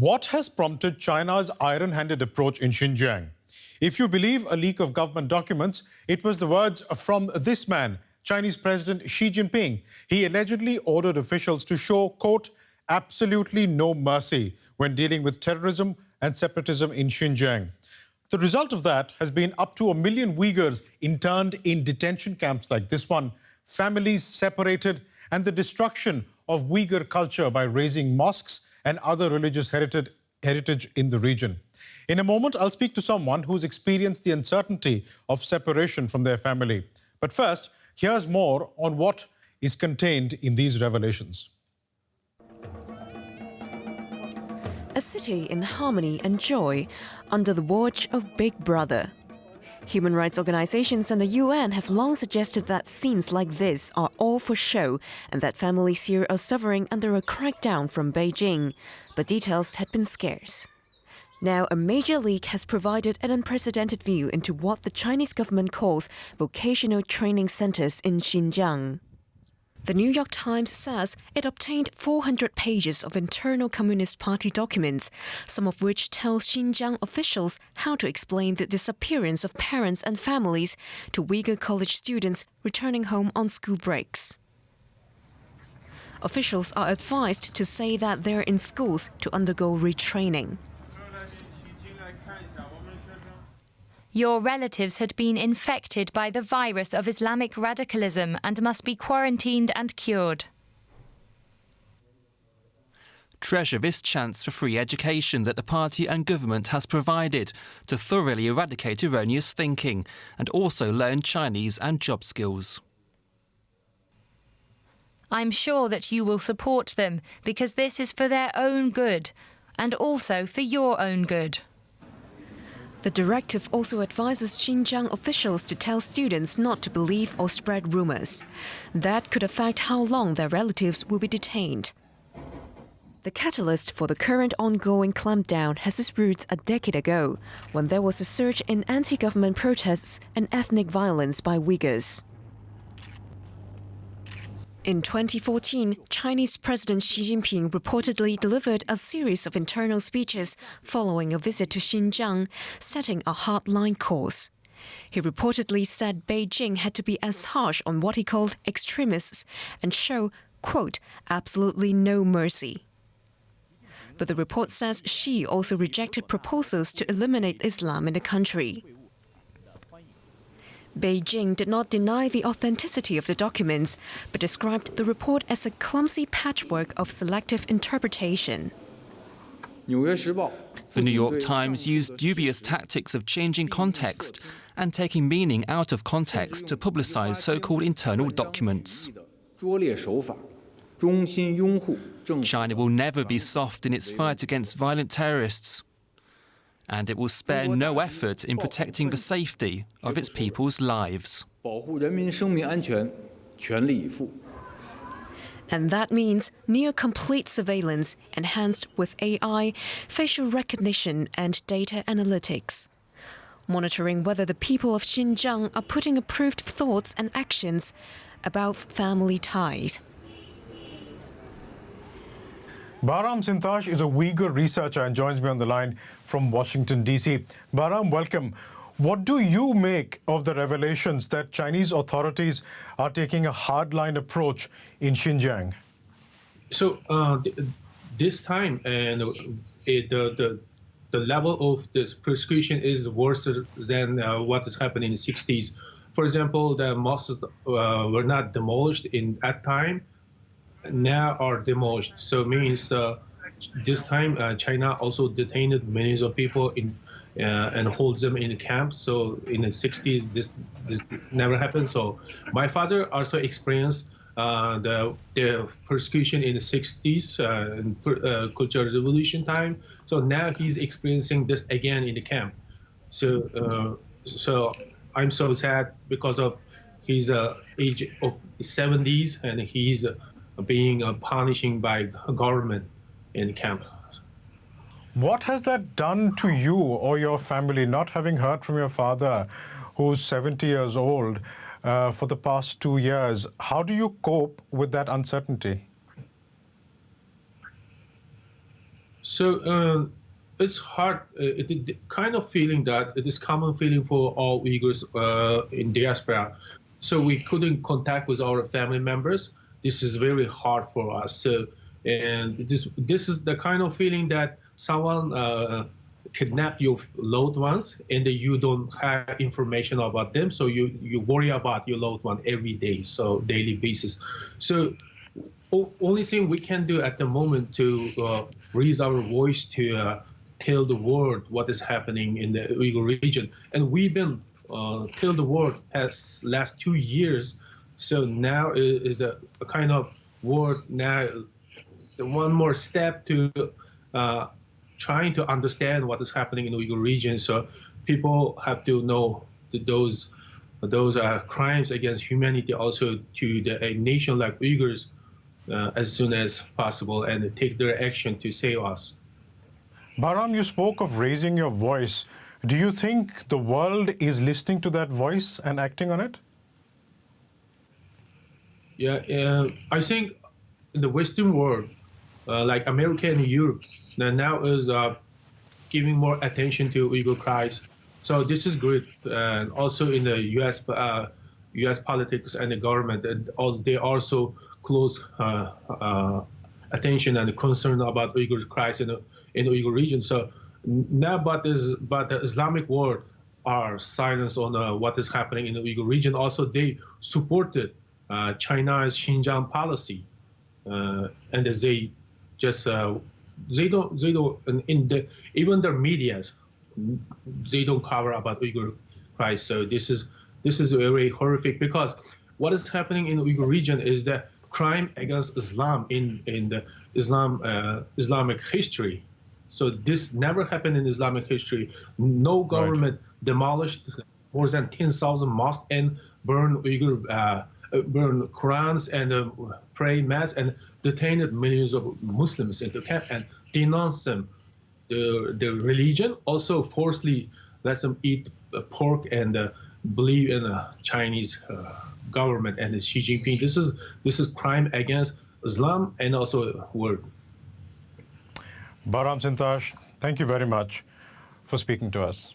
What has prompted China's iron-handed approach in Xinjiang? If you believe a leak of government documents, it was the words from this man, Chinese President Xi Jinping. He allegedly ordered officials to show, quote, absolutely no mercy when dealing with terrorism and separatism in Xinjiang. The result of that has been up to 1 million Uighurs interned in detention camps like this one, families separated, and the destruction of Uighur culture by razing mosques and other religious heritage in the region. In a moment, I'll speak to someone who's experienced the uncertainty of separation from their family. But first, here's more on what is contained in these revelations. A city in harmony and joy under the watch of Big Brother. Human rights organizations and the UN have long suggested that scenes like this are all for show and that families here are suffering under a crackdown from Beijing. But details had been scarce. Now, a major leak has provided an unprecedented view into what the Chinese government calls vocational training centers in Xinjiang. The New York Times says it obtained 400 pages of internal Communist Party documents, some of which tell Xinjiang officials how to explain the disappearance of parents and families to Uyghur college students returning home on school breaks. Officials are advised to say that they're in schools to undergo retraining. Your relatives had been infected by the virus of Islamic radicalism and must be quarantined and cured. Treasure this chance for free education that the party and government has provided to thoroughly eradicate erroneous thinking and also learn Chinese and job skills. I'm sure that you will support them because this is for their own good and also for your own good. The directive also advises Xinjiang officials to tell students not to believe or spread rumors. That could affect how long their relatives will be detained. The catalyst for the current ongoing clampdown has its roots a decade ago, when there was a surge in anti-government protests and ethnic violence by Uyghurs. In 2014, Chinese President Xi Jinping reportedly delivered a series of internal speeches following a visit to Xinjiang, setting a hardline course. He reportedly said Beijing had to be as harsh on what he called extremists and show, quote, absolutely no mercy. But the report says Xi also rejected proposals to eliminate Islam in the country. Beijing did not deny the authenticity of the documents, but described the report as a clumsy patchwork of selective interpretation. The New York Times used dubious tactics of changing context and taking meaning out of context to publicize so-called internal documents. China will never be soft in its fight against violent terrorists, and it will spare no effort in protecting the safety of its people's lives. And that means near-complete surveillance enhanced with AI, facial recognition and data analytics. Monitoring whether the people of Xinjiang are putting approved thoughts and actions about family ties. Bahram Sintash is a Uyghur researcher and joins me on the line from Washington, D.C. Bahram, welcome. What do you make of the revelations that Chinese authorities are taking a hardline approach in Xinjiang? So this time, and the level of this persecution is worse than what is happening in the 60s. For example, the mosques were not demolished in that time. Now are demolished. So it means this time China also detained millions of people and holds them in camps. So in the 60s, this never happened. So my father also experienced the persecution in the 60s, Cultural Revolution time. So now he's experiencing this again in the camp. So I'm so sad because of his age of 70s and he's being punishing by government in camp. What has that done to you or your family, not having heard from your father, who's 70 years old, for the past 2 years? How do you cope with that uncertainty? So it's hard. It kind of feeling that it is common feeling for all Uyghurs in diaspora. So we couldn't contact with our family members. This is very hard for us. So, and this is the kind of feeling that someone kidnap your loved ones and you don't have information about them. So you worry about your loved one every day, so daily basis. So only thing we can do at the moment to raise our voice to tell the world what is happening in the Uyghur region. And we've been tell the world has last 2 years. So now is the kind of word now the one more step to trying to understand what is happening in the Uyghur region. So people have to know that those crimes against humanity also to a nation like Uyghurs as soon as possible and take their action to save us. Bahram, you spoke of raising your voice. Do you think the world is listening to that voice and acting on it? Yeah, I think in the Western world, like America and Europe, now is giving more attention to Uyghur cries. So this is good. And also in the U.S. politics and the government, and also they also close attention and concern about Uyghur cries in the Uyghur region. So now, but the Islamic world are silent on what is happening in the Uyghur region. Also, they supported China's Xinjiang policy, and they just they don't even their medias they don't cover about Uyghur cries. So this is very horrific because what is happening in the Uyghur region is the crime against Islam in the Islamic history. So this never happened in Islamic history. No government demolished more than 10,000 mosques and burned burn Qurans and pray mass and detained millions of Muslims into camp and denounced them. The religion also forcibly lets them eat pork and believe in the Chinese government and Xi Jinping. This is crime against Islam and also world. Bahram Sintosh, thank you very much for speaking to us.